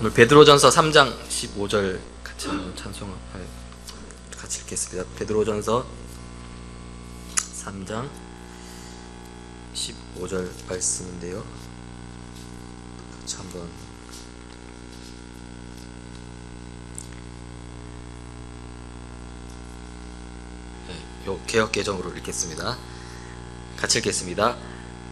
오늘 베드로전서 3장 15절 같이 한번 같이 읽겠습니다. 베드로전서 3장 15절 말씀인데요. 같이 한번 요 개역 개정으로 읽겠습니다. 같이 읽겠습니다.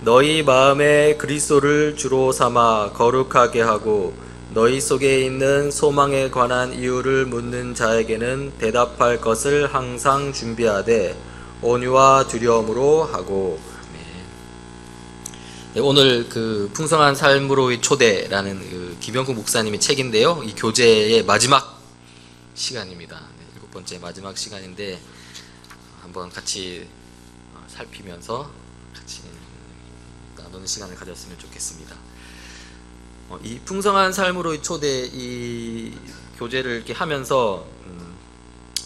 너희 마음에 그리스도를 주로 삼아 거룩하게 하고 너희 속에 있는 소망에 관한 이유를 묻는 자에게는 대답할 것을 항상 준비하되 온유와 두려움으로 하고. 네, 오늘 그 풍성한 삶으로의 초대라는 그 김영국 목사님의 책인데요. 이 교재의 마지막 시간입니다. 네, 7번째 마지막 시간인데 한번 같이 살피면서 같이 나누는 시간을 가졌으면 좋겠습니다. 이 풍성한 삶으로의 초대 이 교재를 이렇게 하면서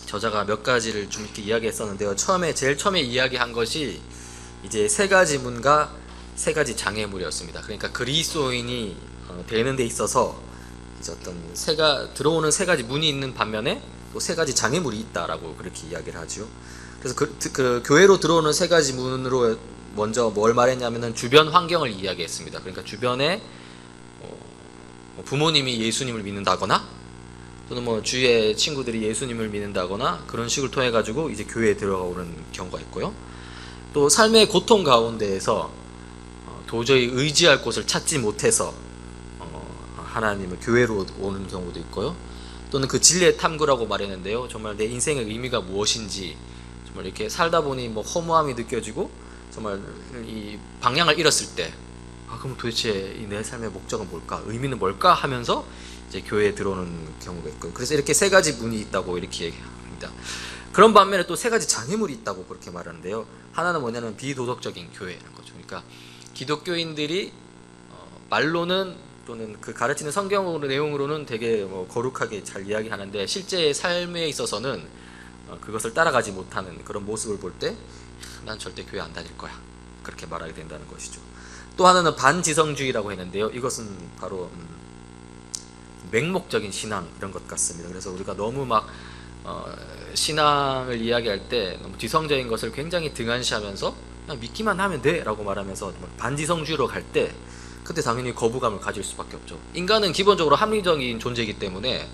저자가 몇 가지를 좀 이렇게 이야기했었는데요. 제일 처음에 이야기한 것이 이제 세 가지 문과 세 가지 장애물이었습니다. 그러니까 그리스도인이 되는 데 있어서 이제 들어오는 세 가지 문이 있는 반면에 또 세 가지 장애물이 있다라고 그렇게 이야기를 하죠. 그래서 그 교회로 들어오는 세 가지 문으로 먼저 뭘 말했냐면은 주변 환경을 이야기했습니다. 그러니까 주변에 부모님이 예수님을 믿는다거나 또는 뭐 주위의 친구들이 예수님을 믿는다거나 그런 식을 통해 가지고 이제 교회에 들어오는 경우가 있고요. 또 삶의 고통 가운데에서 도저히 의지할 곳을 찾지 못해서 하나님을 교회로 오는 경우도 있고요. 또는 그 진리의 탐구라고 말했는데요. 정말 내 인생의 의미가 무엇인지 정말 이렇게 살다 보니 뭐 허무함이 느껴지고 정말 이 방향을 잃었을 때 그럼 도대체 내 삶의 목적은 뭘까? 의미는 뭘까? 하면서 이제 교회에 들어오는 경우가 있고요. 그래서 이렇게 세 가지 문이 있다고 이렇게 얘기합니다. 그런 반면에 또 세 가지 장애물이 있다고 그렇게 말하는데요. 하나는 뭐냐면 비도덕적인 교회라는 거죠. 그러니까 기독교인들이 말로는 또는 그 가르치는 성경 내용으로는 되게 거룩하게 잘 이야기하는데 실제 삶에 있어서는 그것을 따라가지 못하는 그런 모습을 볼 때 난 절대 교회 안 다닐 거야. 그렇게 말하게 된다는 것이죠. 또 하나는 반지성주의라고 했는데요. 이것은 바로 맹목적인 신앙 이런 것 같습니다. 그래서 우리가 너무 막 신앙을 이야기할 때 너무 지성적인 것을 굉장히 등한시하면서 그냥 믿기만 하면 돼 라고 말하면서 반지성주의로 갈 때 그때 당연히 거부감을 가질 수밖에 없죠. 인간은 기본적으로 합리적인 존재이기 때문에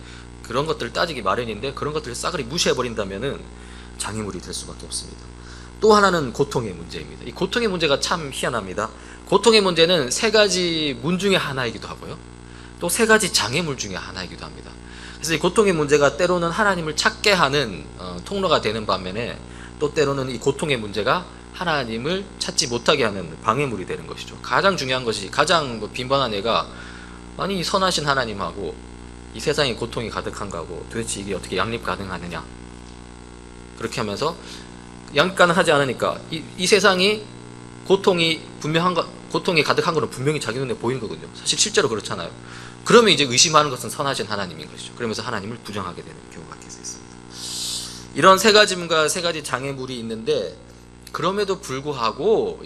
그런 것들을 따지기 마련인데 그런 것들을 싸그리 무시해버린다면은 장애물이 될 수밖에 없습니다. 또 하나는 고통의 문제입니다. 이 고통의 문제가 참 희한합니다. 고통의 문제는 세 가지 문 중에 하나이기도 하고요. 또 세 가지 장애물 중에 하나이기도 합니다. 그래서 이 고통의 문제가 때로는 하나님을 찾게 하는 통로가 되는 반면에 또 때로는 이 고통의 문제가 하나님을 찾지 못하게 하는 방해물이 되는 것이죠. 가장 중요한 것이 가장 빈번한 예가 아니 선하신 하나님하고 이 세상에 고통이 가득한 거하고 도대체 이게 어떻게 양립 가능하느냐 그렇게 하면서 양립 가능하지 않으니까 이 세상이 고통이 가득한 거는 분명히 자기 눈에 보이는 거거든요. 사실 실제로 그렇잖아요. 그러면 이제 의심하는 것은 선하신 하나님인 것이죠. 그러면서 하나님을 부정하게 되는 경우가 계속 있습니다. 이런 세 가지 문과 세 가지 장애물이 있는데 그럼에도 불구하고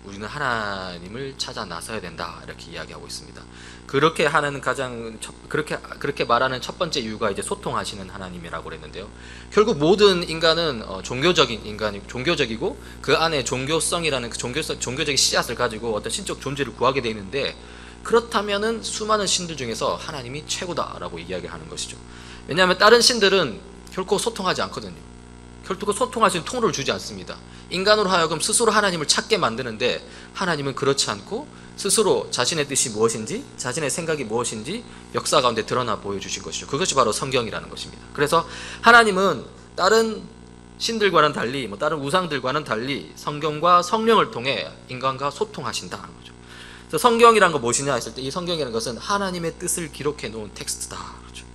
우리는 하나님을 찾아 나서야 된다 이렇게 이야기하고 있습니다. 그렇게 말하는 첫 번째 이유가 이제 소통하시는 하나님이라고 그랬는데요. 결국 모든 인간은 종교적이고 그 안에 종교성이라는 그 종교적인 씨앗을 가지고 어떤 신적 존재를 구하게 되어 있는데 그렇다면은 수많은 신들 중에서 하나님이 최고다라고 이야기하는 것이죠. 왜냐하면 다른 신들은 결코 소통하지 않거든요. 결코 소통할 수 있는 통로를 주지 않습니다. 인간으로 하여금 스스로 하나님을 찾게 만드는데 하나님은 그렇지 않고 스스로 자신의 뜻이 무엇인지 자신의 생각이 무엇인지 역사 가운데 드러나 보여주신 것이죠. 그것이 바로 성경이라는 것입니다. 그래서 하나님은 다른 신들과는 달리 다른 우상들과는 달리 성경과 성령을 통해 인간과 소통하신다는 거죠. 그래서 성경이란 거 무엇이냐 했을 때 이 성경이라는 것은 하나님의 뜻을 기록해 놓은 텍스트다. 그렇죠.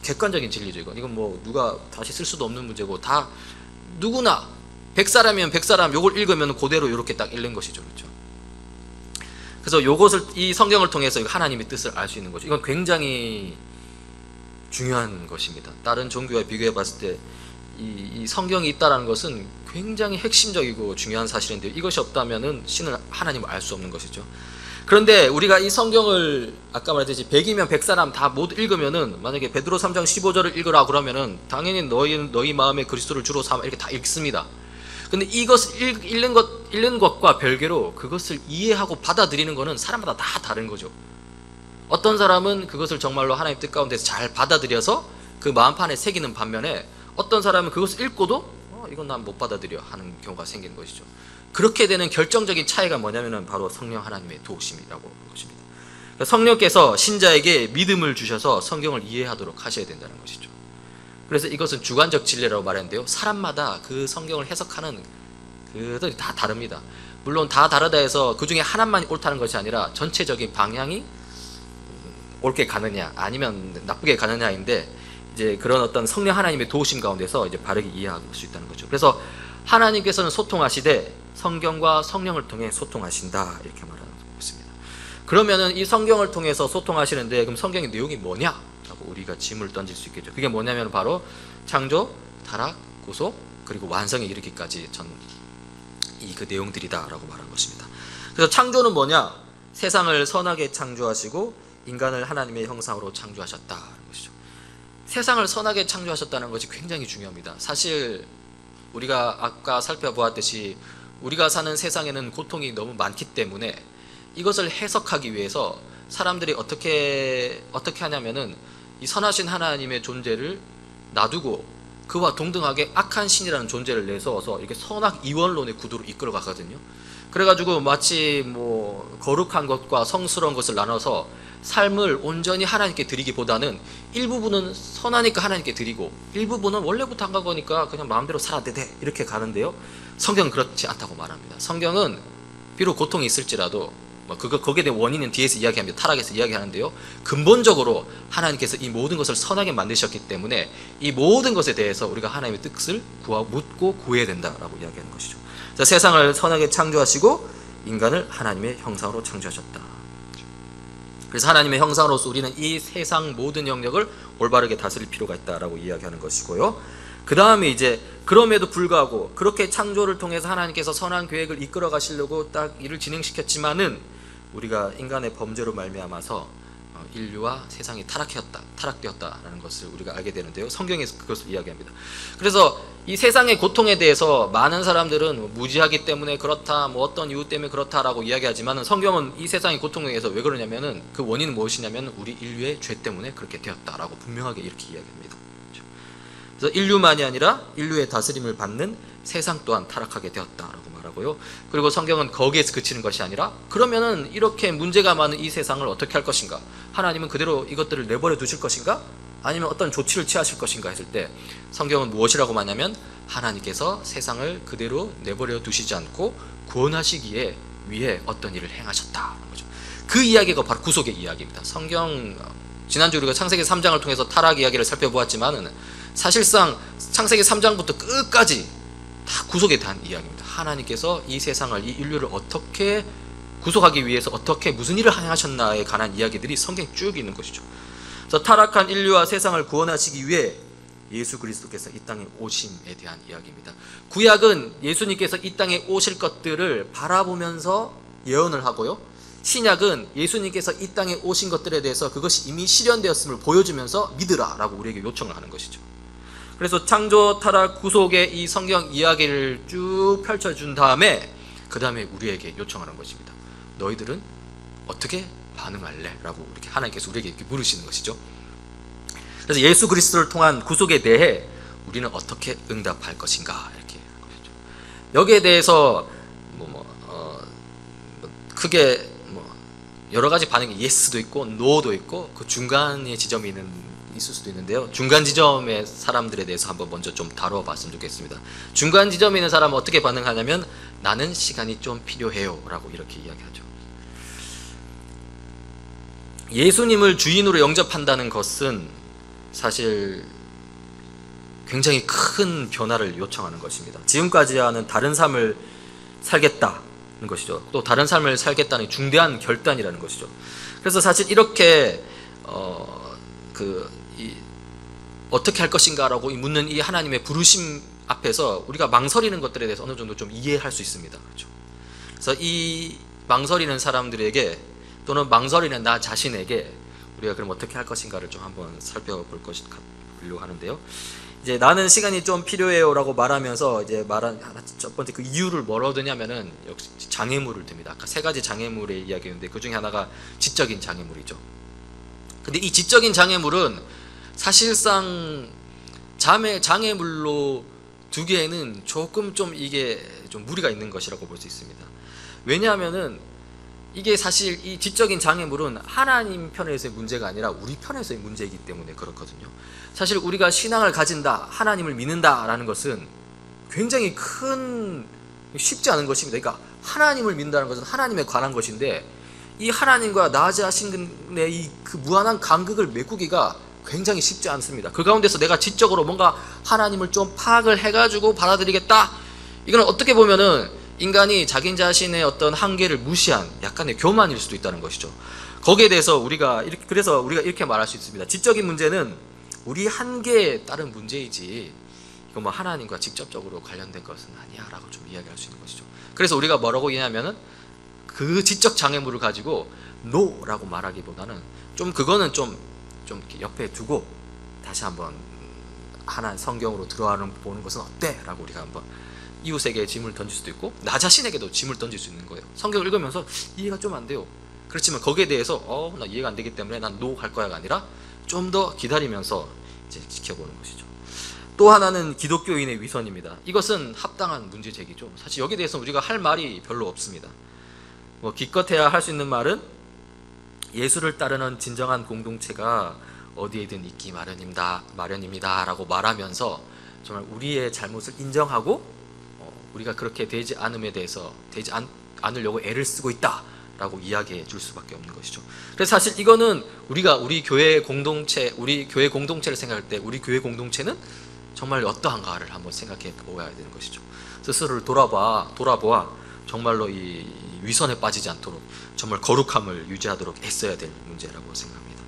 객관적인 진리죠. 이건 뭐 누가 다시 쓸 수도 없는 문제고 다 누구나 100사람이면 100사람 요걸 읽으면 그대로 이렇게 딱 읽는 것이죠. 그렇죠. 그래서 이 성경을 통해서 하나님의 뜻을 알 수 있는 거죠. 이건 굉장히 중요한 것입니다. 다른 종교와 비교해 봤을 때 이 성경이 있다는 것은 굉장히 핵심적이고 중요한 사실인데 이것이 없다면은 하나님을 알 수 없는 것이죠. 그런데 우리가 이 성경을 아까 말했듯이 100이면 100사람 다 못 읽으면은, 만약에 베드로 3장 15절을 읽으라 그러면은 당연히 너희 마음에 그리스도를 주로 삼아 이렇게 다 읽습니다. 근데 이것을 읽는 것과 별개로 그것을 이해하고 받아들이는 것은 사람마다 다 다른 거죠. 어떤 사람은 그것을 정말로 하나님 뜻 가운데서 잘 받아들여서 그 마음판에 새기는 반면에, 어떤 사람은 그것을 읽고도 이건 난 못 받아들여 하는 경우가 생기는 것이죠. 그렇게 되는 결정적인 차이가 뭐냐면은 바로 성령 하나님의 도우심이라고 하는 것입니다. 성령께서 신자에게 믿음을 주셔서 성경을 이해하도록 하셔야 된다는 것이죠. 그래서 이것은 주관적 진리라고 말했는데요, 사람마다 그 성경을 해석하는 그들이 다 다릅니다. 물론 다 다르다 해서 그 중에 하나만 옳다는 것이 아니라 전체적인 방향이 옳게 가느냐 아니면 나쁘게 가느냐인데, 이제 그런 어떤 성령 하나님의 도우심 가운데서 이제 바르게 이해할 수 있다는 거죠. 그래서 하나님께서는 소통하시되 성경과 성령을 통해 소통하신다, 이렇게 말하는 것입니다. 그러면은 이 성경을 통해서 소통하시는데, 그럼 성경의 내용이 뭐냐? 라고 우리가 질문을 던질 수 있겠죠. 그게 뭐냐면 바로 창조, 타락, 구속, 그리고 완성에 이르기까지 그 내용들이다 라고 말한 것입니다. 그래서 창조는 뭐냐? 세상을 선하게 창조하시고 인간을 하나님의 형상으로 창조하셨다는 것이죠. 세상을 선하게 창조하셨다는 것이 굉장히 중요합니다. 사실 우리가 아까 살펴보았듯이 우리가 사는 세상에는 고통이 너무 많기 때문에 이것을 해석하기 위해서 사람들이 어떻게 하냐면은 이 선하신 하나님의 존재를 놔두고 그와 동등하게 악한 신이라는 존재를 내세워서 이렇게 선악 이원론의 구도로 이끌어 가거든요. 그래가지고 마치 뭐 거룩한 것과 성스러운 것을 나눠서 삶을 온전히 하나님께 드리기보다는 일부분은 선하니까 하나님께 드리고 일부분은 원래부터 한 거니까 그냥 마음대로 살아도 돼, 이렇게 가는데요, 성경은 그렇지 않다고 말합니다. 성경은 비록 고통이 있을지라도 거기에 대한 원인은 뒤에서 이야기합니다. 타락에서 이야기하는데요, 근본적으로 하나님께서 이 모든 것을 선하게 만드셨기 때문에 이 모든 것에 대해서 우리가 하나님의 뜻을 묻고 구해야 된다라고 이야기하는 것이죠. 세상을 선하게 창조하시고 인간을 하나님의 형상으로 창조하셨다. 그래서 하나님의 형상으로서 우리는 이 세상 모든 영역을 올바르게 다스릴 필요가 있다라고 이야기하는 것이고요. 그 다음에 이제 그럼에도 불구하고 그렇게 창조를 통해서 하나님께서 선한 계획을 이끌어 가시려고 딱 일을 진행시켰지만은 우리가 인간의 범죄로 말미암아서 인류와 세상이 타락되었다라는 것을 우리가 알게 되는데요, 성경에서 그것을 이야기합니다. 그래서 이 세상의 고통에 대해서 많은 사람들은 무지하기 때문에 그렇다, 뭐 어떤 이유 때문에 그렇다라고 이야기하지만 성경은 이 세상의 고통에 대해서 왜 그러냐면은 그 원인은 무엇이냐면 우리 인류의 죄 때문에 그렇게 되었다라고 분명하게 이렇게 이야기합니다. 그래서 인류만이 아니라 인류의 다스림을 받는 세상 또한 타락하게 되었다라고 말하고요. 그리고 성경은 거기에서 그치는 것이 아니라, 그러면은 이렇게 문제가 많은 이 세상을 어떻게 할 것인가? 하나님은 그대로 이것들을 내버려 두실 것인가? 아니면 어떤 조치를 취하실 것인가 했을 때 성경은 무엇이라고 말하냐면 하나님께서 세상을 그대로 내버려 두시지 않고 구원하시기에 위해 어떤 일을 행하셨다는 거죠. 그 이야기가 바로 구속의 이야기입니다. 성경 지난주 우리가 창세기 3장을 통해서 타락 이야기를 살펴보았지만은 사실상 창세기 3장부터 끝까지 다 구속에 대한 이야기입니다. 하나님께서 이 세상을, 이 인류를 어떻게 구속하기 위해서 어떻게 무슨 일을 행하셨나에 관한 이야기들이 성경에 쭉 있는 것이죠. 그래서 타락한 인류와 세상을 구원하시기 위해 예수 그리스도께서 이 땅에 오심에 대한 이야기입니다. 구약은 예수님께서 이 땅에 오실 것들을 바라보면서 예언을 하고요, 신약은 예수님께서 이 땅에 오신 것들에 대해서 그것이 이미 실현되었음을 보여주면서 믿으라 라고 우리에게 요청을 하는 것이죠. 그래서 창조, 타락, 구속의 이 성경 이야기를 쭉 펼쳐준 다음에 그 다음에 우리에게 요청하는 것입니다. 너희들은 어떻게 반응할래? 라고 이렇게 하나님께서 우리에게 이렇게 물으시는 것이죠. 그래서 예수 그리스도를 통한 구속에 대해 우리는 어떻게 응답할 것인가, 이렇게 하는 것이죠. 여기에 대해서 크게 여러 가지 반응이 예스도 있고 노도 있고 그 중간의 지점이 있을 수도 있는데요, 중간 지점의 사람들에 대해서 한번 먼저 좀 다뤄봤으면 좋겠습니다. 중간 지점에 있는 사람은 어떻게 반응하냐면 나는 시간이 좀 필요해요 라고 이렇게 이야기하죠. 예수님을 주인으로 영접한다는 것은 사실 굉장히 큰 변화를 요청하는 것입니다. 지금까지와는 다른 삶을 살겠다는 것이죠. 또 다른 삶을 살겠다는 중대한 결단이라는 것이죠. 그래서 사실 이렇게 어떻게 할 것인가라고 묻는 이 하나님의 부르심 앞에서 우리가 망설이는 것들에 대해서 어느 정도 좀 이해할 수 있습니다. 그렇죠? 그래서 이 망설이는 사람들에게 또는 망설이는 나 자신에게 우리가 그럼 어떻게 할 것인가를 좀 한번 살펴보려고 하는데요. 이제 나는 시간이 좀 필요해요라고 말하면서 이제 말한 첫 번째 그 이유를 뭐라고 드냐면은 역시 장애물을 듭니다. 아까 세 가지 장애물의 이야기였는데 그 중에 하나가 지적인 장애물이죠. 근데 이 지적인 장애물은 사실상 장애물로 두기에는 조금 좀 이게 좀 무리가 있는 것이라고 볼 수 있습니다. 왜냐하면은 이게 사실 이 지적인 장애물은 하나님 편에서의 문제가 아니라 우리 편에서의 문제이기 때문에 그렇거든요. 사실 우리가 신앙을 가진다, 하나님을 믿는다라는 것은 굉장히 쉽지 않은 것입니다. 그러니까 하나님을 믿는다는 것은 하나님에 관한 것인데 이 하나님과 나 자신의 이 그 무한한 간극을 메꾸기가 굉장히 쉽지 않습니다. 그 가운데서 내가 지적으로 뭔가 하나님을 좀 파악을 해가지고 받아들이겠다. 이건 어떻게 보면은 인간이 자기 자신의 어떤 한계를 무시한 약간의 교만일 수도 있다는 것이죠. 거기에 대해서 그래서 우리가 이렇게 말할 수 있습니다. 지적인 문제는 우리 한계에 따른 문제이지 이거 뭐 하나님과 직접적으로 관련된 것은 아니야라고 좀 이야기할 수 있는 것이죠. 그래서 우리가 뭐라고 얘기하면은 그 지적 장애물을 가지고 no라고 말하기보다는 그거는 좀 이렇게 옆에 두고 다시 한번 하나님 성경으로 들어가는 보는 것은 어때? 라고 우리가 한번 이웃에게 짐을 던질 수도 있고 나 자신에게도 짐을 던질 수 있는 거예요. 성경을 읽으면서 이해가 좀 안 돼요. 그렇지만 거기에 대해서 나 이해가 안 되기 때문에 난 노 할 거야가 아니라 좀 더 기다리면서 이제 지켜보는 것이죠. 또 하나는 기독교인의 위선입니다. 이것은 합당한 문제 제기죠. 사실 여기에 대해서 우리가 할 말이 별로 없습니다. 기껏해야 할 수 있는 말은 예수를 따르는 진정한 공동체가 어디에든 있기 마련입니다 라고 말하면서 정말 우리의 잘못을 인정하고 우리가 그렇게 되지 않음에 대해서 되지 않으려고 애를 쓰고 있다 라고 이야기해 줄 수밖에 없는 것이죠. 그래서 사실 이거는 우리 교회 공동체를 생각할 때 우리 교회 공동체는 정말 어떠한가를 한번 생각해 보아야 되는 것이죠. 스스로를 돌아보아 정말로 이 위선에 빠지지 않도록 정말 거룩함을 유지하도록 애써야 될 문제라고 생각합니다.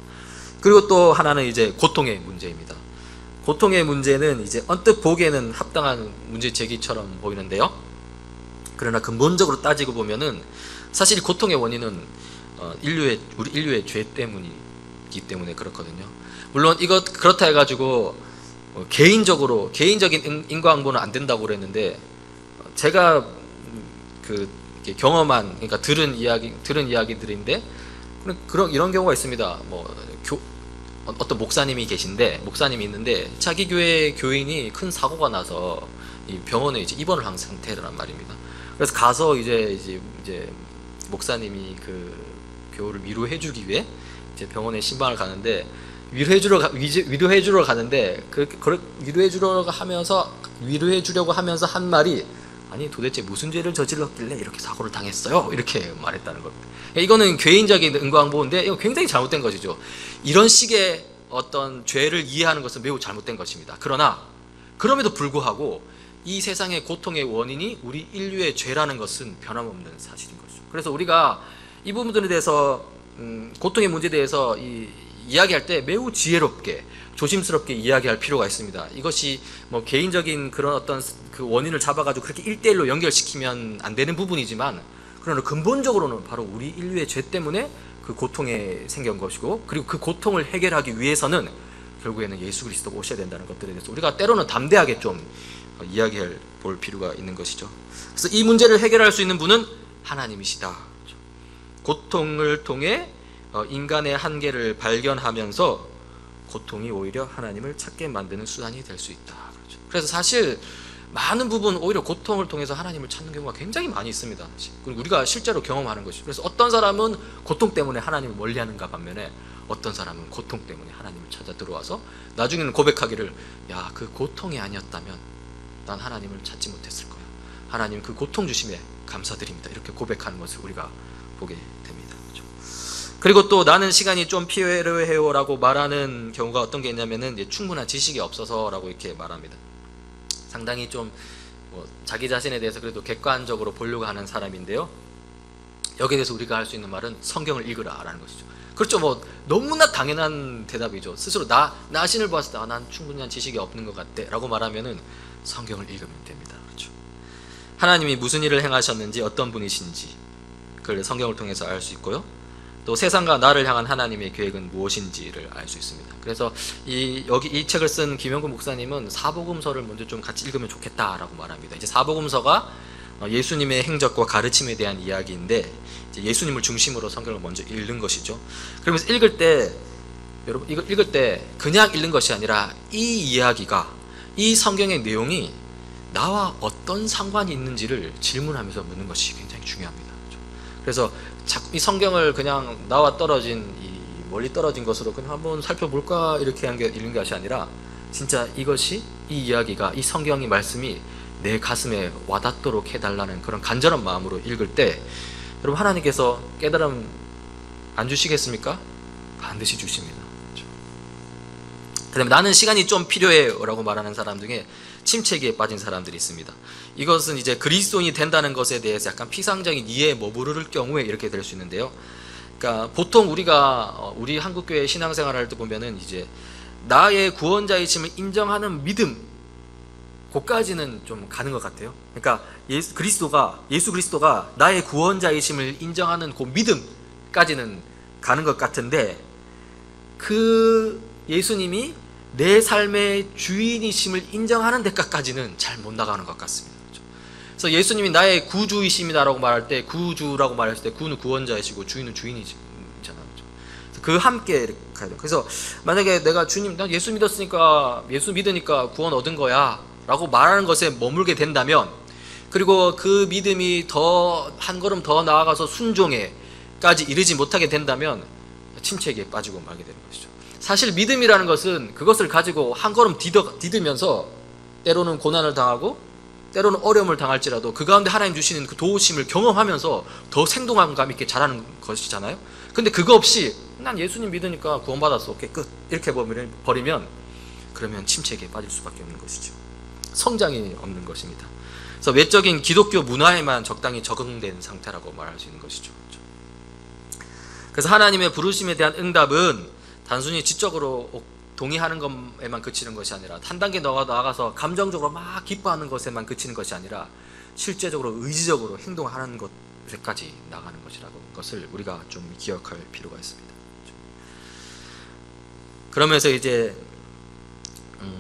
그리고 또 하나는 이제 고통의 문제입니다. 고통의 문제는 이제 언뜻 보기에는 합당한 문제 제기처럼 보이는데요. 그러나 근본적으로 따지고 보면은 사실 고통의 원인은 우리 인류의 죄 때문이기 때문에 그렇거든요. 물론 그렇다 해가지고 개인적인 인과응보는 안 된다고 그랬는데 제가 경험한 그러니까 들은 이야기들인데 이런 경우가 있습니다. 어떤 목사님이 있는데 자기 교회 교인이 큰 사고가 나서 이 병원에 이제 입원을 한 상태란 말입니다. 그래서 가서 이제 목사님이 그 교우를 위로해주기 위해 이제 병원에 신방을 가는데 위로해주러 가는데 위로해주려고 하면서 한 말이 아니 도대체 무슨 죄를 저질렀길래 이렇게 사고를 당했어요? 이렇게 말했다는 겁니다. 이거는 개인적인 인과응보인데 이거 굉장히 잘못된 것이죠. 이런 식의 어떤 죄를 이해하는 것은 매우 잘못된 것입니다. 그러나 그럼에도 불구하고 이 세상의 고통의 원인이 우리 인류의 죄라는 것은 변함없는 사실인 것이죠. 그래서 우리가 이 부분들에 대해서 고통의 문제에 대해서 이야기할 때 매우 지혜롭게 조심스럽게 이야기할 필요가 있습니다. 이것이 개인적인 그런 어떤 그 원인을 잡아가지고 그렇게 1대1로 연결시키면 안 되는 부분이지만 그러나 근본적으로는 바로 우리 인류의 죄 때문에 그 고통이 생긴 것이고 그리고 그 고통을 해결하기 위해서는 결국에는 예수 그리스도가 오셔야 된다는 것들에 대해서 우리가 때로는 담대하게 좀 이야기해 볼 필요가 있는 것이죠. 그래서 이 문제를 해결할 수 있는 분은 하나님이시다. 고통을 통해 인간의 한계를 발견하면서 고통이 오히려 하나님을 찾게 만드는 수단이 될 수 있다. 그래서 사실 많은 부분 오히려 고통을 통해서 하나님을 찾는 경우가 굉장히 많이 있습니다. 그리고 우리가 실제로 경험하는 것이죠. 그래서 어떤 사람은 고통 때문에 하나님을 멀리하는가 반면에 어떤 사람은 고통 때문에 하나님을 찾아 들어와서 나중에는 고백하기를 그 고통이 아니었다면 난 하나님을 찾지 못했을 거야. 하나님 그 고통 주심에 감사드립니다. 이렇게 고백하는 것을 우리가 보게 됩니다. 그리고 또 나는 시간이 좀 필요해요 라고 말하는 경우가 어떤 게 있냐면은 충분한 지식이 없어서라고 이렇게 말합니다. 상당히 좀 자기 자신에 대해서 그래도 객관적으로 보려고 하는 사람인데요. 여기에 대해서 우리가 할 수 있는 말은 성경을 읽으라 라는 것이죠. 그렇죠. 너무나 당연한 대답이죠. 스스로 나 자신을 봤을 때 난 충분한 지식이 없는 것 같대 라고 말하면은 성경을 읽으면 됩니다. 그렇죠. 하나님이 무슨 일을 행하셨는지 어떤 분이신지 그걸 성경을 통해서 알 수 있고요. 또 세상과 나를 향한 하나님의 계획은 무엇인지를 알 수 있습니다. 그래서 이 책을 쓴 김영구 목사님은 사복음서를 먼저 좀 같이 읽으면 좋겠다라고 말합니다. 이제 사복음서가 예수님의 행적과 가르침에 대한 이야기인데, 이제 예수님을 중심으로 성경을 먼저 읽는 것이죠. 그러면서 읽을 때, 여러분, 이걸 읽을 때 그냥 읽는 것이 아니라 이 이야기가, 이 성경의 내용이 나와 어떤 상관이 있는지를 질문하면서 묻는 것이 굉장히 중요합니다. 그래서 이 성경을 그냥 나와 떨어진, 멀리 떨어진 것으로 그냥 한번 살펴볼까 이렇게 읽는 것이 아니라, 진짜 이 이야기가, 이 성경의 말씀이 내 가슴에 와닿도록 해달라는 그런 간절한 마음으로 읽을 때, 여러분, 하나님께서 깨달음 안 주시겠습니까? 반드시 주십니다. 그 다음에 나는 시간이 좀 필요해요 라고 말하는 사람 중에 침체기에 빠진 사람들이 있습니다. 이것은 이제 그리스도인이 된다는 것에 대해서 약간 피상적인 이해에 머무를 경우에 이렇게 될 수 있는데요. 그러니까 보통 우리 한국교회 신앙생활을 할 때 보면은 이제 나의 구원자이심을 인정하는 믿음, 그까지는 좀 가는 것 같아요. 그러니까 예수 그리스도가 나의 구원자이심을 인정하는 그 믿음까지는 가는 것 같은데, 그 예수님이 내 삶의 주인이심을 인정하는 데까지는 잘 못 나가는 것 같습니다. 그래서 예수님이 나의 구주이십니다라고 말할 때, 구주라고 말했을 때 구는 구원자이시고 주인은 주인이잖아요. 그 함께 가야 돼요. 그래서 만약에 내가 주님, 난 예수 믿었으니까, 예수 믿으니까 구원 얻은 거야 라고 말하는 것에 머물게 된다면, 그리고 그 믿음이 한 걸음 더 나아가서 순종에까지 이르지 못하게 된다면 침체기에 빠지고 말게 되는 것이죠. 사실 믿음이라는 것은 그것을 가지고 한 걸음 디디면서 때로는 고난을 당하고 때로는 어려움을 당할지라도 그 가운데 하나님 주시는 그 도우심을 경험하면서 더 생동감 있게 자라는 것이잖아요. 근데 그거 없이 난 예수님 믿으니까 구원받았어, 오케이 끝, 이렇게 버리면 그러면 침체기에 빠질 수밖에 없는 것이죠. 성장이 없는 것입니다. 그래서 외적인 기독교 문화에만 적당히 적응된 상태라고 말할 수 있는 것이죠. 그래서 하나님의 부르심에 대한 응답은 단순히 지적으로 동의하는 것에만 그치는 것이 아니라, 한 단계 나아가서 감정적으로 막 기뻐하는 것에만 그치는 것이 아니라 실제적으로 의지적으로 행동하는 것까지 나가는 것이라고, 것을 우리가 좀 기억할 필요가 있습니다. 그러면서 이제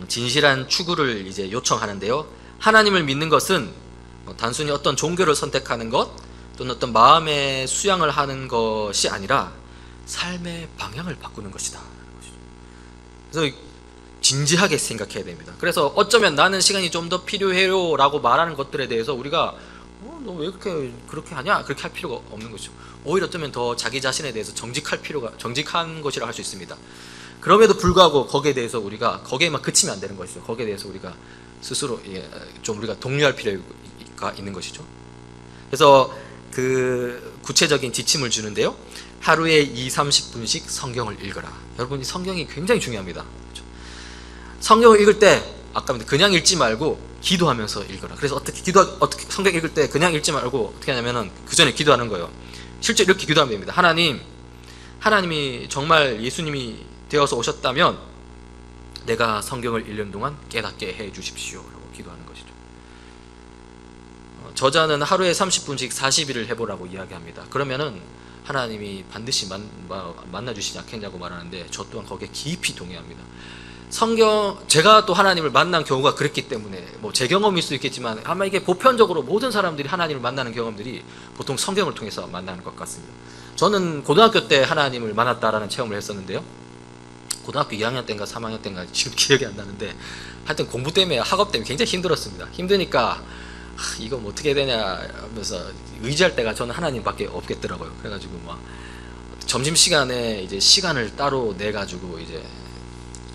진실한 추구를 이제 요청하는데요. 하나님을 믿는 것은 단순히 어떤 종교를 선택하는 것 또는 어떤 마음의 수양을 하는 것이 아니라 삶의 방향을 바꾸는 것이다. 그래서 진지하게 생각해야 됩니다. 그래서 어쩌면 나는 시간이 좀 더 필요해요 라고 말하는 것들에 대해서 우리가 너 왜 그렇게 하냐? 그렇게 할 필요가 없는 것이죠. 오히려 어쩌면 더 자기 자신에 대해서 정직한 것이라 할 수 있습니다. 그럼에도 불구하고 거기에만 그치면 안 되는 것이죠. 거기에 대해서 우리가 스스로 좀 우리가 독려할 필요가 있는 것이죠. 그래서 그 구체적인 지침을 주는데요. 하루에 20-30분씩 성경을 읽어라. 여러분, 이 성경이 굉장히 중요합니다. 그렇죠? 성경을 읽을 때 아까 그냥 읽지 말고 기도하면서 읽어라. 그래서 어떻게 성경 읽을 때 그냥 읽지 말고 어떻게 하냐면은 그 전에 기도하는 거예요. 실제 이렇게 기도하면 됩니다. 하나님이 정말 예수님이 되어서 오셨다면 내가 성경을 읽는 동안 깨닫게 해 주십시오 라고 기도하는 것이죠. 저자는 하루에 30분씩 40일을 해보라고 이야기합니다. 그러면은 하나님이 반드시 만나주시지 않겠냐고 말하는데, 저 또한 거기에 깊이 동의합니다. 제가 또 하나님을 만난 경우가 그랬기 때문에 제 경험일 수도 있겠지만, 아마 이게 보편적으로 모든 사람들이 하나님을 만나는 경험들이 보통 성경을 통해서 만나는 것 같습니다. 저는 고등학교 때 하나님을 만났다라는 체험을 했었는데요. 고등학교 2학년 때인가 3학년 때인가 지금 기억이 안 나는데, 하여튼 공부 때문에, 학업 때문에 굉장히 힘들었습니다. 힘드니까 이거 뭐 어떻게 해야 되냐 하면서 의지할 때가 저는 하나님밖에 없겠더라고요. 그래가지고 막 점심시간에 이제 시간을 따로 내가지고 이제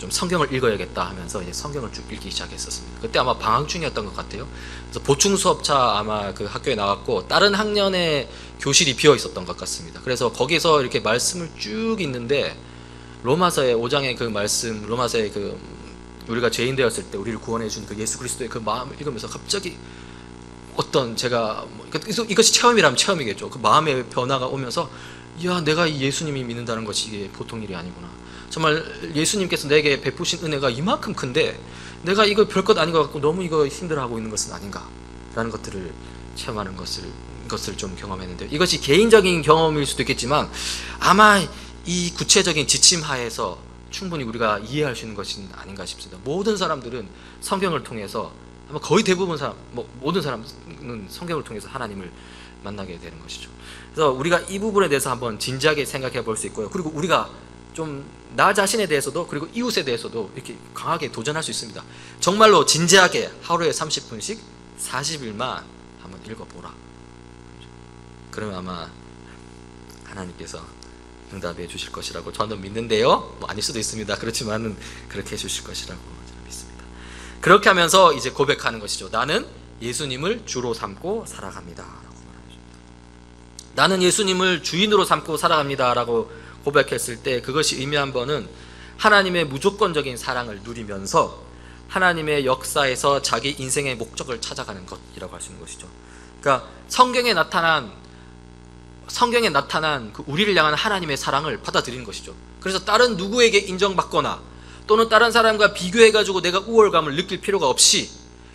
좀 성경을 읽어야겠다 하면서 이제 성경을 쭉 읽기 시작했었습니다. 그때 아마 방학 중이었던 것 같아요. 그래서 보충 수업차 아마 그 학교에 나갔고, 다른 학년에 교실이 비어 있었던 것 같습니다. 그래서 거기서 이렇게 말씀을 쭉 읽는데, 로마서의 5장의 그 말씀, 로마서의 그 우리가 죄인 되었을 때 우리를 구원해 준 그 예수 그리스도의 그 마음을 읽으면서 갑자기 어떤 제가 이것이 체험이라면 체험이겠죠. 그 마음의 변화가 오면서, 이야, 내가 이 예수님이 믿는다는 것이 이게 보통 일이 아니구나. 정말 예수님께서 내게 베푸신 은혜가 이만큼 큰데 내가 이거 별것 아닌 것 같고 너무 이거 힘들어하고 있는 것은 아닌가 라는 것들을 체험하는 것을 좀 경험했는데요. 이것이 개인적인 경험일 수도 있겠지만 아마 이 구체적인 지침 하에서 충분히 우리가 이해할 수 있는 것이 아닌가 싶습니다. 모든 사람들은 성경을 통해서, 아마 거의 대부분 모든 사람은 성경을 통해서 하나님을 만나게 되는 것이죠. 그래서 우리가 이 부분에 대해서 한번 진지하게 생각해 볼 수 있고요. 그리고 우리가 좀 나 자신에 대해서도, 그리고 이웃에 대해서도 이렇게 강하게 도전할 수 있습니다. 정말로 진지하게 하루에 30분씩 40일만 한번 읽어보라. 그러면 아마 하나님께서 응답해 주실 것이라고 저는 믿는데요. 뭐 아닐 수도 있습니다. 그렇지만은 그렇게 해주실 것이라고 저는 믿습니다. 그렇게 하면서 이제 고백하는 것이죠. 나는 예수님을 주로 삼고 살아갑니다. 라고 말합니다. 나는 예수님을 주인으로 삼고 살아갑니다. 라고 고백했을 때 그것이 의미한 바는 하나님의 무조건적인 사랑을 누리면서 하나님의 역사에서 자기 인생의 목적을 찾아가는 것이라고 할 수 있는 것이죠. 그러니까 성경에 나타난 그 우리를 향한 하나님의 사랑을 받아들이는 것이죠. 그래서 다른 누구에게 인정받거나 또는 다른 사람과 비교해가지고 내가 우월감을 느낄 필요가 없이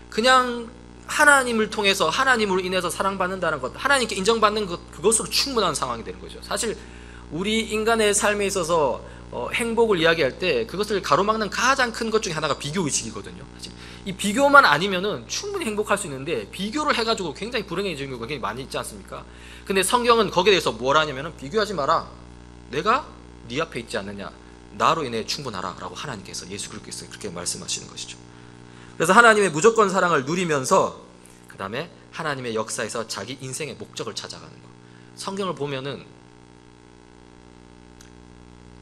그냥 하나님을 통해서, 하나님으로 인해서 사랑받는다는 것, 하나님께 인정받는 것, 그것으로 충분한 상황이 되는 거죠. 사실 우리 인간의 삶에 있어서 행복을 이야기할 때 그것을 가로막는 가장 큰 것 중에 하나가 비교의식이거든요. 사실 이 비교만 아니면은 충분히 행복할 수 있는데 비교를 해가지고 굉장히 불행해지는 경우가 굉장히 많이 있지 않습니까? 근데 성경은 거기에 대해서 뭐라 하냐면은 비교하지 마라. 내가 네 앞에 있지 않느냐. 나로 인해 충분하라. 라고 하나님께서, 예수 그리스도께서 그렇게 말씀하시는 것이죠. 그래서 하나님의 무조건 사랑을 누리면서 그 다음에 하나님의 역사에서 자기 인생의 목적을 찾아가는 것. 성경을 보면은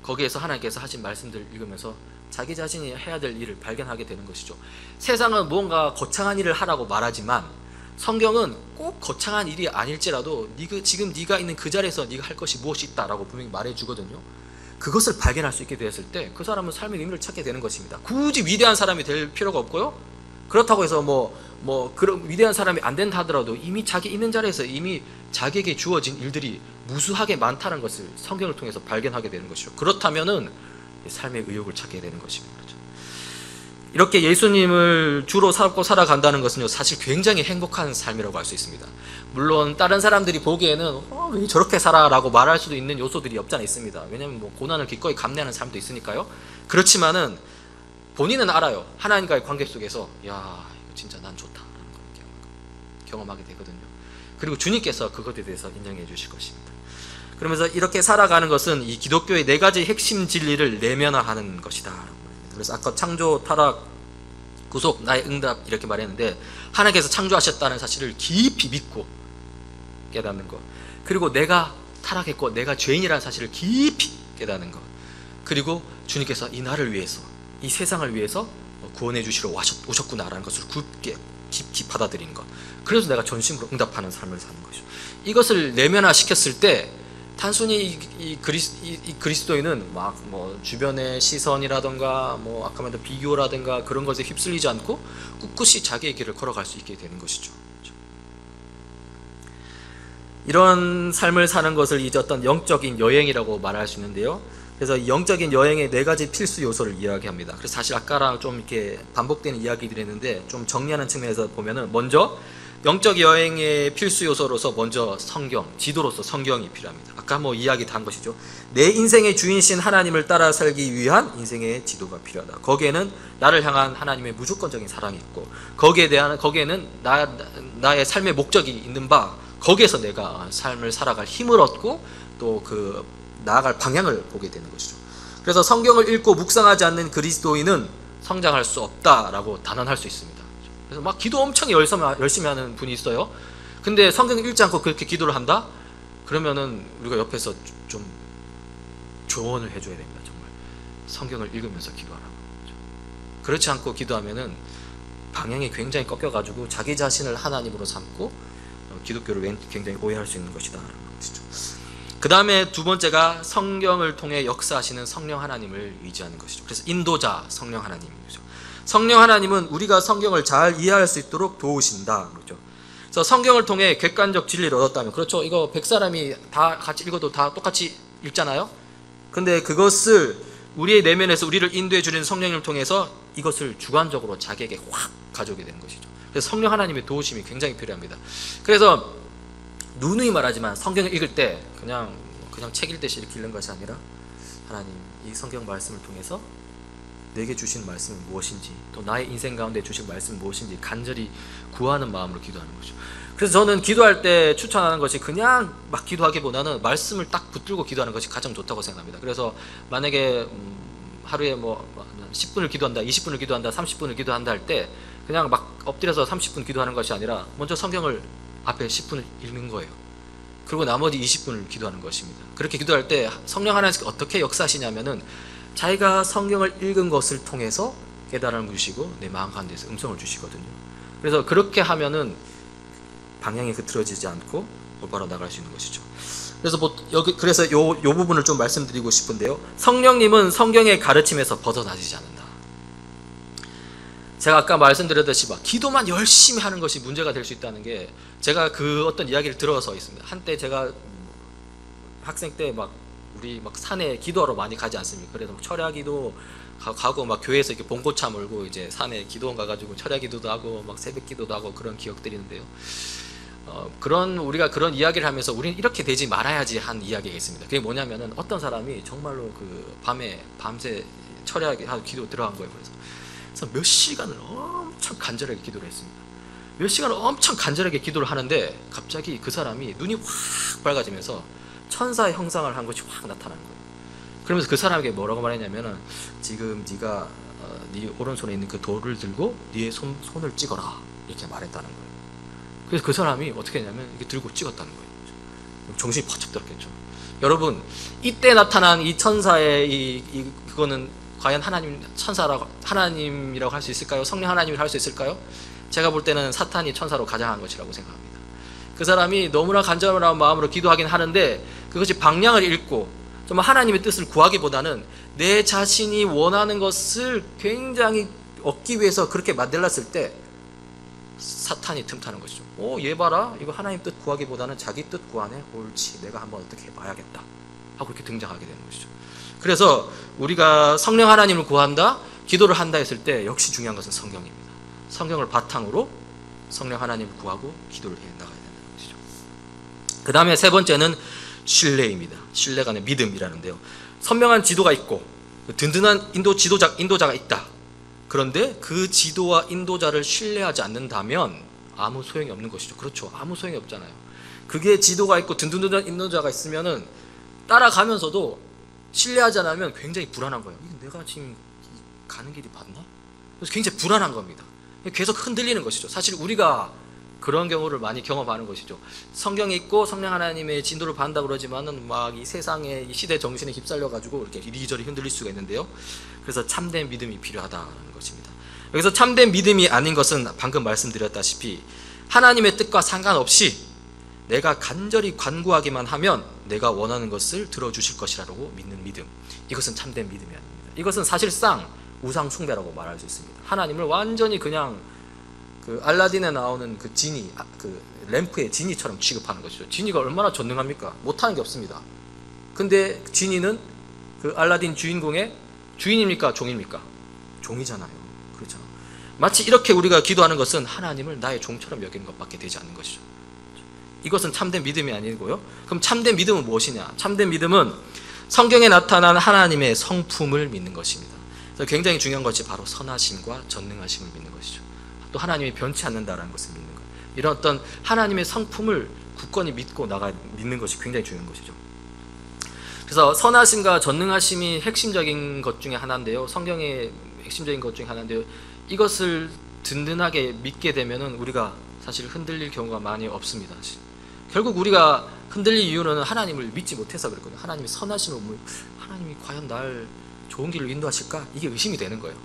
거기에서 하나님께서 하신 말씀들을 읽으면서 자기 자신이 해야 될 일을 발견하게 되는 것이죠. 세상은 무언가 거창한 일을 하라고 말하지만 성경은 꼭 거창한 일이 아닐지라도 지금 네가 있는 그 자리에서 네가 할 것이 무엇이 있다라고 분명히 말해주거든요. 그것을 발견할 수 있게 되었을 때 그 사람은 삶의 의미를 찾게 되는 것입니다. 굳이 위대한 사람이 될 필요가 없고요. 그렇다고 해서 그런 위대한 사람이 안 된다 하더라도 이미 자기 있는 자리에서 이미 자기에게 주어진 일들이 무수하게 많다는 것을 성경을 통해서 발견하게 되는 것이죠. 그렇다면은 삶의 의욕을 찾게 되는 것입니다. 그렇죠? 이렇게 예수님을 주로 삼고 살아간다는 것은요, 사실 굉장히 행복한 삶이라고 할 수 있습니다. 물론 다른 사람들이 보기에는 왜 저렇게 살아라고 말할 수도 있는 요소들이 없지 않아 있습니다. 왜냐하면 고난을 기꺼이 감내하는 사람도 있으니까요. 그렇지만은 본인은 알아요. 하나님과의 관계 속에서 야, 이거 진짜 난 좋다라는 걸 경험하게 되거든요. 그리고 주님께서 그것에 대해서 인정해 주실 것입니다. 그러면서 이렇게 살아가는 것은 이 기독교의 4가지 핵심 진리를 내면화하는 것이다. 그래서 아까 창조, 타락, 구속, 나의 응답 이렇게 말했는데 하나님께서 창조하셨다는 사실을 깊이 믿고 깨닫는 것, 그리고 내가 타락했고 내가 죄인이라는 사실을 깊이 깨닫는 것, 그리고 주님께서 이 나를 위해서, 이 세상을 위해서 구원해 주시러 오셨구나라는 것을 깊이 받아들이는 것, 그래서 내가 전심으로 응답하는 삶을 사는 것이죠. 이것을 내면화시켰을 때 단순히 이 그리스도인은 주변의 시선이라든가 아까 말한 비교라든가 그런 것에 휩쓸리지 않고 꿋꿋이 자기의 길을 걸어갈 수 있게 되는 것이죠. 이런 삶을 사는 것을 이제 어떤 영적인 여행이라고 말할 수 있는데요. 그래서 영적인 여행의 4가지 필수 요소를 이야기합니다. 그래서 사실 아까랑 좀 이렇게 반복되는 이야기들이 있는데 좀 정리하는 측면에서 보면은 먼저 영적 여행의 필수 요소로서 먼저 성경, 지도로서 성경이 필요합니다. 아까 이야기 다 한 것이죠. 내 인생의 주인이신 하나님을 따라 살기 위한 인생의 지도가 필요하다. 거기에는 나를 향한 하나님의 무조건적인 사랑이 있고 거기에는 나의 삶의 목적이 있는 바, 거기에서 내가 삶을 살아갈 힘을 얻고 또 나아갈 방향을 보게 되는 것이죠. 그래서 성경을 읽고 묵상하지 않는 그리스도인은 성장할 수 없다라고 단언할 수 있습니다. 그래서 기도 엄청 열심히 하는 분이 있어요. 근데 성경을 읽지 않고 그렇게 기도를 한다? 그러면은 우리가 옆에서 좀 조언을 해줘야 됩니다. 정말 성경을 읽으면서 기도하라고. 그렇지 않고 기도하면은 방향이 굉장히 꺾여가지고 자기 자신을 하나님으로 삼고 기독교를 굉장히 오해할 수 있는 것이다라는 것이죠. 그 다음에 2번째가 성경을 통해 역사하시는 성령 하나님을 의지하는 것이죠. 그래서 인도자 성령 하나님이죠. 성령 하나님은 우리가 성경을 잘 이해할 수 있도록 도우신다. 그렇죠. 그래서 성경을 통해 객관적 진리를 얻었다면, 그렇죠. 이거 100사람이 다 같이 읽어도 다 똑같이 읽잖아요. 근데 그것을 우리의 내면에서 우리를 인도해 주는 성령님을 통해서 이것을 주관적으로 자기에게 확 가져오게 되는 것이죠. 그래서 성령 하나님의 도우심이 굉장히 필요합니다. 그래서 누누이 말하지만 성경을 읽을 때 그냥 책 읽듯이 이렇게 읽는 것이 아니라 하나님, 이 성경 말씀을 통해서 내게 주신 말씀은 무엇인지, 또 나의 인생 가운데 주신 말씀은 무엇인지 간절히 구하는 마음으로 기도하는 거죠. 그래서 저는 기도할 때 추천하는 것이 그냥 막 기도하기보다는 말씀을 딱 붙들고 기도하는 것이 가장 좋다고 생각합니다. 그래서 만약에 하루에 뭐 10분을 기도한다, 20분을 기도한다, 30분을 기도한다 할 때 그냥 막 엎드려서 30분 기도하는 것이 아니라 먼저 성경을 앞에 10분을 읽는 거예요. 그리고 나머지 20분을 기도하는 것입니다. 그렇게 기도할 때 성령 하나님께서 어떻게 역사하시냐면은 자기가 성경을 읽은 것을 통해서 깨달음을 주시고 내 마음 가운데서 음성을 주시거든요. 그래서 그렇게 하면은 방향이 흐트러지지 않고 올바로 나갈 수 있는 것이죠. 그래서 요 부분을 좀 말씀드리고 싶은데요. 성령님은 성경의 가르침에서 벗어나지지 않는다. 제가 아까 말씀드렸듯이 막 기도만 열심히 하는 것이 문제가 될 수 있다는 게, 제가 그 어떤 이야기를 들어서 있습니다. 한때 제가 학생 때 우리 산에 기도하러 많이 가지 않습니까? 그래서 철야기도 가고 막 교회에서 이렇게 봉고차 몰고 이제 산에 기도원 가가지고 철야기도도 하고 막 새벽기도도 하고 그런 기억들이 있는데요. 우리가 그런 이야기를 하면서 우리는 이렇게 되지 말아야지 한 이야기가 있습니다. 그게 뭐냐면은 어떤 사람이 정말로 밤새 철야하고 기도 들어간 거예요. 그래서 몇 시간을 엄청 간절하게 기도를 했습니다. 몇 시간을 엄청 간절하게 기도를 하는데 갑자기 그 사람이 눈이 확 밝아지면서 천사의 형상을 한 것이 확 나타나는 거예요. 그러면서 그 사람에게 뭐라고 말했냐면은, 지금 네가 네 오른손에 있는 그 돌을 들고 네 손을 찍어라, 이렇게 말했다는 거예요. 그래서 그 사람이 어떻게 했냐면 이렇게 들고 찍었다는 거예요. 정신이 퍼쩍 들었겠죠. 여러분, 이때 나타난 이 천사의 그거는 과연 하나님이라고 할 수 있을까요? 성령 하나님이라고 할 수 있을까요? 제가 볼 때는 사탄이 천사로 가장한 것이라고 생각합니다. 그 사람이 너무나 간절한 마음으로 기도하긴 하는데 그것이 방향을 잃고 정말 하나님의 뜻을 구하기보다는 내 자신이 원하는 것을 굉장히 얻기 위해서 그렇게 만들었을 때 사탄이 틈타는 것이죠. 얘 봐라, 이거 하나님 뜻 구하기보다는 자기 뜻 구하네, 옳지, 내가 한번 어떻게 해봐야겠다 하고 이렇게 등장하게 되는 것이죠. 그래서 우리가 성령 하나님을 구한다, 기도를 한다 했을 때 역시 중요한 것은 성경입니다. 성경을 바탕으로 성령 하나님을 구하고 기도를 해 나가야 된다는 것이죠. 그 다음에 세 번째는 신뢰입니다. 신뢰가 아니라 믿음이라는데요. 선명한 지도가 있고 든든한 인도자가 있다. 그런데 그 지도와 인도자를 신뢰하지 않는다면 아무 소용이 없는 것이죠. 그렇죠. 아무 소용이 없잖아요. 그게 지도가 있고 든든한 인도자가 있으면은 따라가면서도 신뢰하지 않으면 굉장히 불안한 거예요. 이거 내가 지금 가는 길이 맞나? 그래서 굉장히 불안한 겁니다. 계속 흔들리는 것이죠. 사실 우리가 그런 경우를 많이 경험하는 것이죠. 성경에 있고 성령 하나님의 진도를 받는다고 그러지만은 막 이 세상의 이 시대 정신에 휩쓸려 가지고 이렇게 이리저리 흔들릴 수가 있는데요. 그래서 참된 믿음이 필요하다는 것입니다. 여기서 참된 믿음이 아닌 것은 방금 말씀드렸다시피 하나님의 뜻과 상관없이 내가 간절히 간구하기만 하면 내가 원하는 것을 들어주실 것이라고 믿는 믿음, 이것은 참된 믿음이 아닙니다. 이것은 사실상 우상 숭배라고 말할 수 있습니다. 하나님을 완전히 그냥 그 알라딘에 나오는 그 지니, 그 램프의 지니처럼 취급하는 것이죠. 지니가 얼마나 전능합니까? 못하는 게 없습니다. 근데 지니는 그 알라딘 주인공의 주인입니까? 종입니까? 종이잖아요. 그렇죠. 마치 이렇게 우리가 기도하는 것은 하나님을 나의 종처럼 여기는 것밖에 되지 않는 것이죠. 이것은 참된 믿음이 아니고요. 그럼 참된 믿음은 무엇이냐? 참된 믿음은 성경에 나타난 하나님의 성품을 믿는 것입니다. 그래서 굉장히 중요한 것이 바로 선하심과 전능하심을 믿는 것이죠. 또 하나님이 변치 않는다라는 것을 믿는 것. 이런 어떤 하나님의 성품을 굳건히 믿는 것이 굉장히 중요한 것이죠. 그래서 선하심과 전능하심이 핵심적인 것 중에 하나인데요. 성경의 핵심적인 것 중에 하나인데요. 이것을 든든하게 믿게 되면은 우리가 사실 흔들릴 경우가 많이 없습니다. 결국 우리가 흔들릴 이유는 하나님을 믿지 못해서 그렇거든요. 하나님이 선하심을, 하나님이 과연 날 좋은 길로 인도하실까? 이게 의심이 되는 거예요.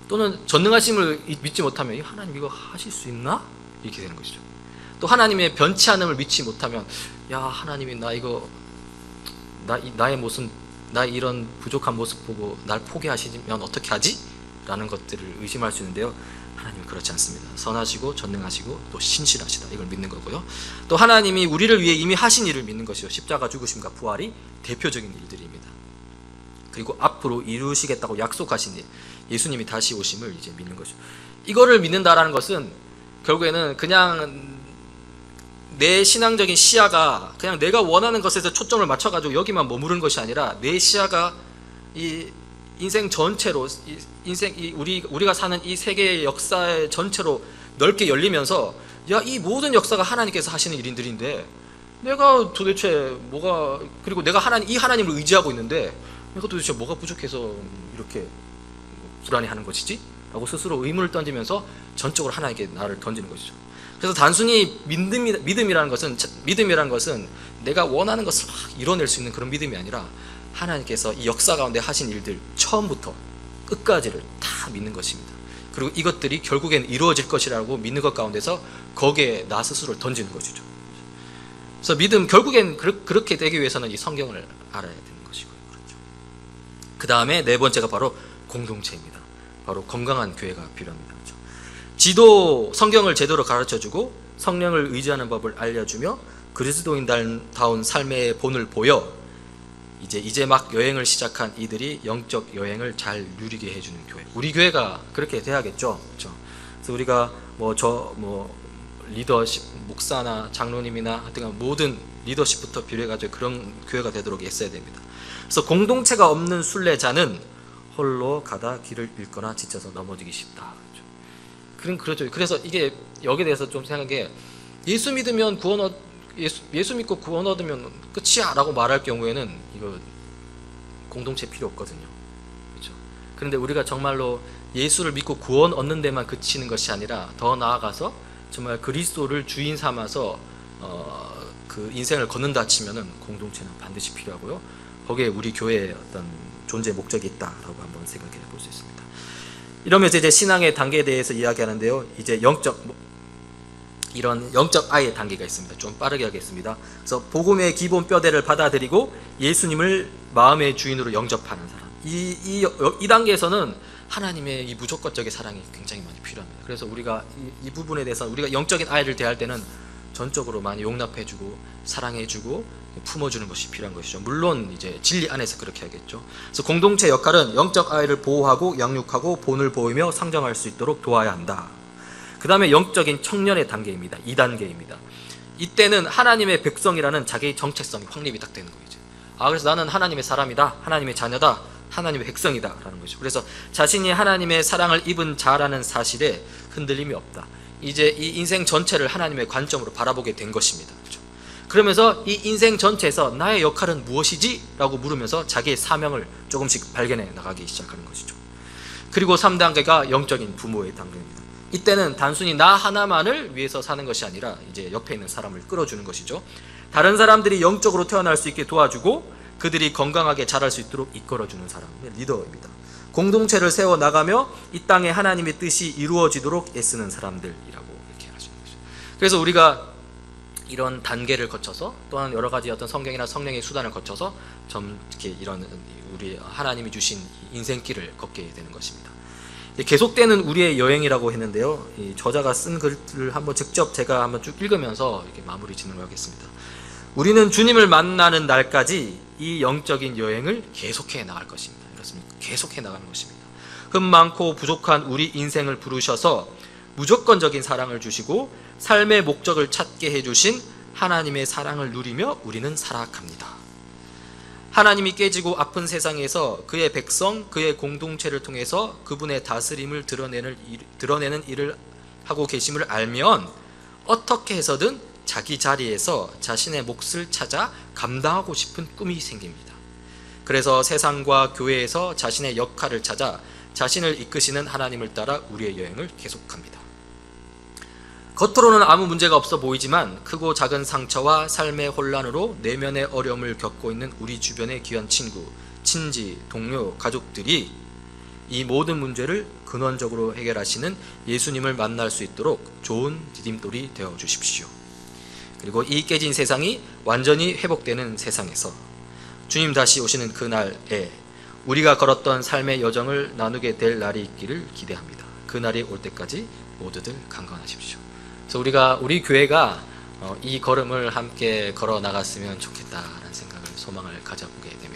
또는 전능하심을 믿지 못하면 하나님 이거 하실 수 있나? 이렇게 되는 것이죠. 또 하나님의 변치 않음을 믿지 못하면 하나님이 나의 모습, 나의 이런 부족한 모습 보고 날 포기하시면 어떻게 하지? 라는 것들을 의심할 수 있는데요. 하나님은 그렇지 않습니다. 선하시고 전능하시고 또 신실하시다, 이걸 믿는 거고요. 또 하나님이 우리를 위해 이미 하신 일을 믿는 것이요, 십자가 죽으심과 부활이 대표적인 일들입니다. 그리고 앞으로 이루시겠다고 약속하신 일, 예수님이 다시 오심을 이제 믿는 것이죠. 이거를 믿는다라는 것은 결국에는 그냥 내 신앙적인 시야가 그냥 내가 원하는 것에서 초점을 맞춰가지고 여기만 머무른 것이 아니라 내 시야가 이 인생 전체로, 우리가 사는 이 세계의 역사 전체로 넓게 열리면서, 야, 이 모든 역사가 하나님께서 하시는 일들인데 내가 도대체 그리고 내가 이 하나님을 의지하고 있는데 내가 도대체 뭐가 부족해서 이렇게 불안해하는 것이지? 라고 스스로 의문을 던지면서 전적으로 하나님께 나를 던지는 것이죠. 그래서 단순히 믿음이라는 것은 내가 원하는 것을 막 이뤄낼 수 있는 그런 믿음이 아니라 하나님께서 이 역사 가운데 하신 일들 처음부터 끝까지를 다 믿는 것입니다. 그리고 이것들이 결국엔 이루어질 것이라고 믿는 것 가운데서 거기에 나 스스로를 던지는 것이죠. 그래서 믿음, 결국엔 그렇게 되기 위해서는 이 성경을 알아야 되는 것이고요. 그렇죠. 그 다음에 네 번째가 바로 공동체입니다. 바로 건강한 교회가 필요합니다. 그렇죠. 성경을 제대로 가르쳐주고 성령을 의지하는 법을 알려주며 그리스도인다운 삶의 본을 보여 이제 막 여행을 시작한 이들이 영적 여행을 잘 누리게 해주는 교회. 우리 교회가 그렇게 돼야겠죠. 그렇죠. 그래서 우리가 리더십, 목사나 장로님이나 하여튼 모든 리더십부터 비례해가지고 그런 교회가 되도록 애써야 됩니다. 그래서 공동체가 없는 순례자는 홀로 가다 길을 잃거나 지쳐서 넘어지기 쉽다. 그렇죠. 그래서 이게 여기에 대해서 좀 생각해. 예수 믿으면 예수 믿고 구원 얻으면 끝이야 라고 말할 경우에는 이거 공동체 필요 없거든요. 그렇죠. 그런데 우리가 정말로 예수를 믿고 구원 얻는 데만 그치는 것이 아니라 더 나아가서 정말 그리스도를 주인 삼아서 그 인생을 걷는다 치면은 공동체는 반드시 필요하고요. 거기에 우리 교회의 어떤 존재 목적이 있다라고 한번 생각해 볼 수 있습니다. 이러면서 이제 신앙의 단계에 대해서 이야기하는데요. 이제 이런 영적 아이의 단계가 있습니다. 좀 빠르게 하겠습니다. 그래서 복음의 기본 뼈대를 받아들이고 예수님을 마음의 주인으로 영접하는 사람. 이 단계에서는 하나님의 이 무조건적인 사랑이 굉장히 많이 필요합니다. 그래서 우리가 이 부분에 대해서 우리가 영적인 아이를 대할 때는 전적으로 많이 용납해주고 사랑해주고 품어주는 것이 필요한 것이죠. 물론 이제 진리 안에서 그렇게 하겠죠. 그래서 공동체 역할은 영적 아이를 보호하고 양육하고 본을 보이며 성장할 수 있도록 도와야 한다. 그 다음에 영적인 청년의 단계입니다. 2단계입니다. 이때는 하나님의 백성이라는 자기의 정체성이 확립이 딱 되는 거죠. 그래서 나는 하나님의 사람이다, 하나님의 자녀다, 하나님의 백성이다 라는 것이죠. 그래서 자신이 하나님의 사랑을 입은 자라는 사실에 흔들림이 없다. 이제 이 인생 전체를 하나님의 관점으로 바라보게 된 것입니다. 그렇죠? 그러면서 이 인생 전체에서 나의 역할은 무엇이지? 라고 물으면서 자기의 사명을 조금씩 발견해 나가기 시작하는 것이죠. 그리고 3단계가 영적인 부모의 단계입니다. 이때는 단순히 나 하나만을 위해서 사는 것이 아니라 이제 옆에 있는 사람을 끌어주는 것이죠. 다른 사람들이 영적으로 태어날 수 있게 도와주고 그들이 건강하게 자랄 수 있도록 이끌어주는 사람의 리더입니다. 공동체를 세워나가며 이 땅에 하나님의 뜻이 이루어지도록 애쓰는 사람들이라고 이렇게 하시는 거죠. 그래서 우리가 이런 단계를 거쳐서 또한 여러 가지 어떤 성경이나 성령의 수단을 거쳐서 이렇게 이런 우리 하나님이 주신 인생길을 걷게 되는 것입니다. 계속되는 우리의 여행이라고 했는데요. 이 저자가 쓴 글을 한번 직접 제가 한번 쭉 읽으면서 이렇게 마무리 진행을 하겠습니다. 우리는 주님을 만나는 날까지 이 영적인 여행을 계속해 나갈 것입니다. 그렇습니까? 계속해 나가는 것입니다. 흠 많고 부족한 우리 인생을 부르셔서 무조건적인 사랑을 주시고 삶의 목적을 찾게 해주신 하나님의 사랑을 누리며 우리는 살아갑니다. 하나님이 깨지고 아픈 세상에서 그의 백성, 그의 공동체를 통해서 그분의 다스림을 드러내는 일을 하고 계심을 알면 어떻게 해서든 자기 자리에서 자신의 몫을 찾아 감당하고 싶은 꿈이 생깁니다. 그래서 세상과 교회에서 자신의 역할을 찾아 자신을 이끄시는 하나님을 따라 우리의 여행을 계속합니다. 겉으로는 아무 문제가 없어 보이지만 크고 작은 상처와 삶의 혼란으로 내면의 어려움을 겪고 있는 우리 주변의 귀한 친구, 친지, 동료, 가족들이 이 모든 문제를 근원적으로 해결하시는 예수님을 만날 수 있도록 좋은 디딤돌이 되어 주십시오. 그리고 이 깨진 세상이 완전히 회복되는 세상에서 주님 다시 오시는 그날에 우리가 걸었던 삶의 여정을 나누게 될 날이 있기를 기대합니다. 그날이 올 때까지 모두들 강건하십시오. 그래서 우리 교회가 이 걸음을 함께 걸어 나갔으면 좋겠다라는 생각을, 소망을 가져보게 됩니다.